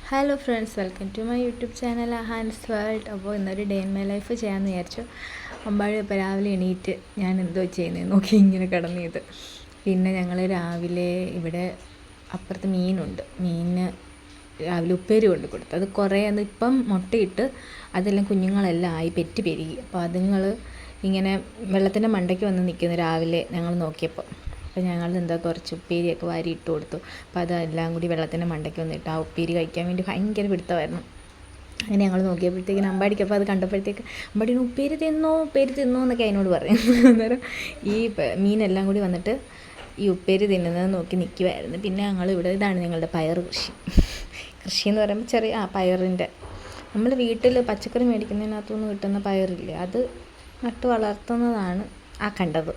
Hello friends, welcome to my YouTube channel Hans world. അപ്പോൾ ഇന്നൊരു day in my life ചെയ്യാമെന്ന് വിചാരിച്ചു. അമ്പാടി ഇപ്പോൾ രാവിലെ എണീറ്റ് ഞാൻ എന്തോ ചെയ്യുന്നത് നോക്കി ഇങ്ങനെ കിടന്നു ചെയ്ത്. പിന്നെ ഞങ്ങൾ രാവിലെ ഇവിടെ അപ്പുറത്ത് മീനുണ്ട്, മീനിന് രാവിലെ ഉപ്പേരി കൊണ്ട് കൊടുത്തു. അത് കുറേ ഇപ്പം മുട്ടയിട്ട് അതെല്ലാം കുഞ്ഞുങ്ങളെല്ലാം ആയി പെറ്റ് പെരുകി. അപ്പോൾ അതുങ്ങൾ ഇങ്ങനെ വെള്ളത്തിൻ്റെ മണ്ടയ്ക്ക് വന്ന് നിൽക്കുന്നു രാവിലെ ഞങ്ങൾ നോക്കിയപ്പോൾ. അപ്പോൾ ഞങ്ങൾ എന്താ കുറച്ച് ഉപ്പേരിയൊക്കെ വാരി ഇട്ട് കൊടുത്തു. അപ്പോൾ അതെല്ലാം കൂടി വെള്ളത്തിൻ്റെ മണ്ടയ്ക്ക് വന്നിട്ട് ആ ഉപ്പേരി കഴിക്കാൻ വേണ്ടി ഭയങ്കര പിടുത്തമായിരുന്നു. അങ്ങനെ ഞങ്ങൾ നോക്കിയപ്പോഴത്തേക്കിന് അമ്പാടിക്കപ്പോൾ അത് കണ്ടപ്പോഴത്തേക്ക് അമ്പാടി ഉപ്പേരി തിന്നോ എന്നൊക്കെ അതിനോട് പറയും. അന്നേരം ഈ മീനെല്ലാം കൂടി വന്നിട്ട് ഈ ഉപ്പേരി തിന്നുന്നത് നോക്കി നിൽക്കുമായിരുന്നു. പിന്നെ ഞങ്ങൾ ഇവിടെ ഇതാണ് ഞങ്ങളുടെ പയർ കൃഷി എന്ന് പറയുമ്പോൾ ചെറിയ പയറിൻ്റെ നമ്മൾ വീട്ടിൽ പച്ചക്കറി മേടിക്കുന്നതിനകത്തുനിന്ന് കിട്ടുന്ന പയറില്ലേ, അത് നട്ട് വളർത്തുന്നതാണ് ആ കണ്ടത്.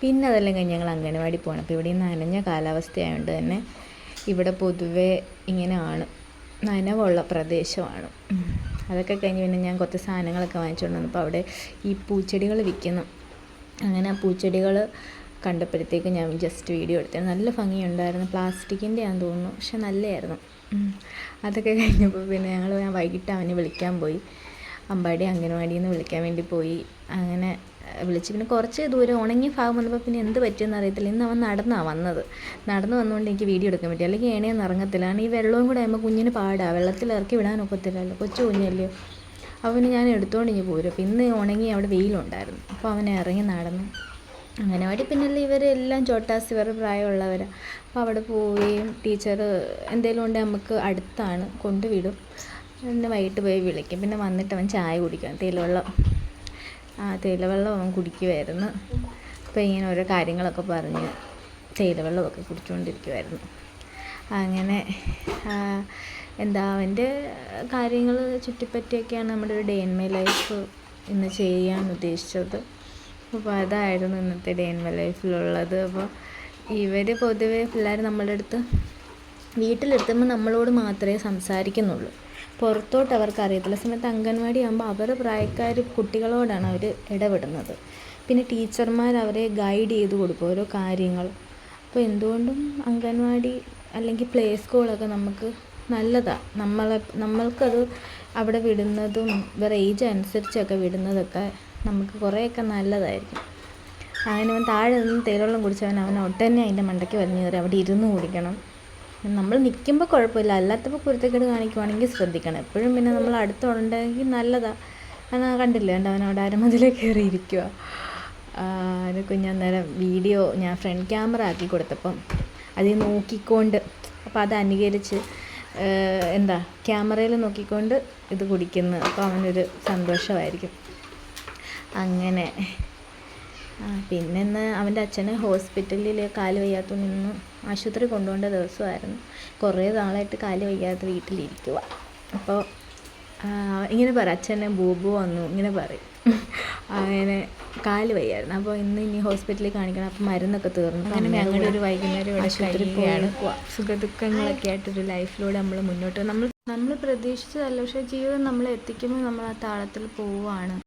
പിന്നെ അതെല്ലാം കഴിഞ്ഞ് ഞങ്ങൾ അംഗനവാടി പോകണം. അപ്പോൾ ഇവിടെ നനഞ്ഞ കാലാവസ്ഥയായതുകൊണ്ട് തന്നെ ഇവിടെ പൊതുവേ ഇങ്ങനെയാണ്, നനവുള്ള പ്രദേശമാണ്. അതൊക്കെ കഴിഞ്ഞ് പിന്നെ ഞാൻ കുറച്ച് സാധനങ്ങളൊക്കെ വാങ്ങിച്ചുകൊണ്ട് വന്നപ്പോൾ അവിടെ ഈ പൂച്ചെടികൾ വിൽക്കുന്നു. അങ്ങനെ ആ പൂച്ചെടികൾ കണ്ടപ്പോഴത്തേക്ക് ഞാൻ ജസ്റ്റ് വീഡിയോ എടുത്തത്. നല്ല ഭംഗിയുണ്ടായിരുന്നു, പ്ലാസ്റ്റിക്കിൻ്റെ ആണെന്ന് തോന്നുന്നു, പക്ഷെ നല്ലതായിരുന്നു. അതൊക്കെ കഴിഞ്ഞപ്പോൾ പിന്നെ ഞാൻ വൈകിട്ട് അവനെ വിളിക്കാൻ പോയി. അമ്പാടി അംഗനവാടിയിൽ നിന്ന് വിളിക്കാൻ വേണ്ടി പോയി. അങ്ങനെ വിളിച്ച് പിന്നെ കുറച്ച് ദൂരം ഉണങ്ങിയ ഭാഗം വന്നപ്പോൾ പിന്നെ എന്ത് പറ്റിയെന്ന് അറിയത്തില്ല. ഇന്ന് അവൻ നടന്നു വന്നുകൊണ്ട് എനിക്ക് വീഡിയോ എടുക്കാൻ പറ്റി, അല്ലെങ്കിൽ ഏണയൊന്നും ഇറങ്ങത്തില്ല. കാരണം ഈ വെള്ളവും കൂടെ ആകുമ്പോൾ കുഞ്ഞിന് പാടാണ്, വെള്ളത്തിൽ ഇറക്കി വിടാനൊക്കത്തില്ലല്ലോ, കൊച്ചു കുഞ്ഞല്ലേ. അവന് ഞാൻ എടുത്തുകൊണ്ട് ഇങ്ങനെ പോരും. അപ്പോൾ ഇന്ന് ഉണങ്ങി അവിടെ വെയിലുണ്ടായിരുന്നു, അപ്പോൾ അവനെ ഇറങ്ങി നടന്നു. അംഗനവാടി പിന്നല്ലേ ഇവരെല്ലാം ചോട്ടാസ്, ഇവരുടെ പ്രായമുള്ളവരാണ്. അപ്പോൾ അവിടെ പോവുകയും ടീച്ചർ എന്തെങ്കിലും ഉണ്ടെങ്കിൽ നമുക്ക് അടുത്താണ് കൊണ്ടുവിടും. പിന്നെ വൈകിട്ട് പോയി വിളിക്കും. പിന്നെ വന്നിട്ട് അവൻ ചായ കുടിക്കണം, തേയിലവെള്ളം അവൻ കുടിക്കുമായിരുന്നു. അപ്പോൾ ഇങ്ങനെ ഓരോ കാര്യങ്ങളൊക്കെ പറഞ്ഞ് തേയിലവെള്ളമൊക്കെ കുടിച്ചുകൊണ്ടിരിക്കുമായിരുന്നു. അങ്ങനെ അവൻ്റെ കാര്യങ്ങൾ ചുറ്റിപ്പറ്റിയൊക്കെയാണ് നമ്മുടെ ഒരു ഡേ ഇൻ മൈ ലൈഫ് ഇന്ന് ചെയ്യാൻ ഉദ്ദേശിച്ചത്. അപ്പോൾ അതായിരുന്നു ഇന്നത്തെ ഡേ ഇൻ മൈ ലൈഫിലുള്ളത്. അപ്പോൾ ഇവർ പൊതുവേ പിള്ളേർ നമ്മളുടെ അടുത്ത് വീട്ടിലെത്തുമ്പോൾ നമ്മളോട് മാത്രമേ സംസാരിക്കുന്നുള്ളൂ, പുറത്തോട്ട് അവർക്ക് അറിയത്തില്ല. സമയത്ത് അംഗൻവാടി ആകുമ്പോൾ അവരുടെ പ്രായക്കാർ കുട്ടികളോടാണ് അവർ ഇടപെടുന്നത്. പിന്നെ ടീച്ചർമാർ അവരെ ഗൈഡ് ചെയ്ത് കൊടുക്കും ഓരോ കാര്യങ്ങൾ. അപ്പോൾ എന്തുകൊണ്ടും അംഗൻവാടി അല്ലെങ്കിൽ പ്ലേ സ്കൂളൊക്കെ നമുക്ക് നല്ലതാണ്. നമ്മൾക്കത് അവിടെ വിടുന്നതും വേറെ ഏജ് അനുസരിച്ചൊക്കെ വിടുന്നതൊക്കെ നമുക്ക് കുറേയൊക്കെ നല്ലതായിരിക്കും. അങ്ങനെ അവൻ താഴെ നിന്ന് തേയിലവെള്ളം കുടിച്ചവൻ ഒട്ടന്നെ അതിൻ്റെ മണ്ടയ്ക്ക് വലിഞ്ഞ് കയറി അവിടെ ഇരുന്ന് കുടിക്കണം. നമ്മൾ നിൽക്കുമ്പോൾ കുഴപ്പമില്ല, അല്ലാത്തപ്പോൾ കുരുത്തക്കേട് കാണിക്കുവാണെങ്കിൽ ശ്രദ്ധിക്കണം എപ്പോഴും. പിന്നെ നമ്മൾ അടുത്തുണ്ടെങ്കിൽ നല്ലതാണ്. എന്നാൽ കണ്ടില്ലേ, അവനവിടെ അരമതിലേ കയറി ഇരിക്കുക. അത് കുഞ്ഞന്നേരം വീഡിയോ ഞാൻ ഫ്രണ്ട് ക്യാമറ ആക്കി കൊടുത്തപ്പം അതിൽ നോക്കിക്കൊണ്ട്, അപ്പോൾ അത് അനുകരിച്ച് ക്യാമറയിൽ നോക്കിക്കൊണ്ട് ഇത് കുടിക്കുന്നു. അപ്പോൾ അവനൊരു സന്തോഷമായിരിക്കും. അങ്ങനെ പിന്നെ ഇന്ന് അവൻ്റെ അച്ഛന് ഹോസ്പിറ്റലിൽ കാല് വയ്യാത്തതുകൊണ്ട് ഇന്ന് ആശുപത്രി കൊണ്ടുപോകേണ്ട ദിവസമായിരുന്നു. കുറേ നാളായിട്ട് കാല് വയ്യാതെ വീട്ടിലിരിക്കുക. അപ്പോൾ ഇങ്ങനെ പറയും, അച്ഛനെ ബൂബു വന്നു ഇങ്ങനെ പറയും. അങ്ങനെ കാല് വയ്യായിരുന്നു. അപ്പോൾ ഇനി ഹോസ്പിറ്റലിൽ കാണിക്കണം. അപ്പോൾ മരുന്നൊക്കെ തീർന്നു. അങ്ങനെ ഞങ്ങളുടെ ഒരു വൈകുന്നേരം ഇവിടെ കഴിയുകയാണ്. സുഖദുഃഖങ്ങളൊക്കെ ആയിട്ടൊരു ലൈഫിലൂടെ നമ്മൾ മുന്നോട്ട് നമ്മൾ പ്രതീക്ഷിച്ചതല്ല, പക്ഷേ ജീവിതം നമ്മളെ എത്തിക്കുമ്പോൾ നമ്മൾ ആ താളത്തിൽ പോവുകയാണ്.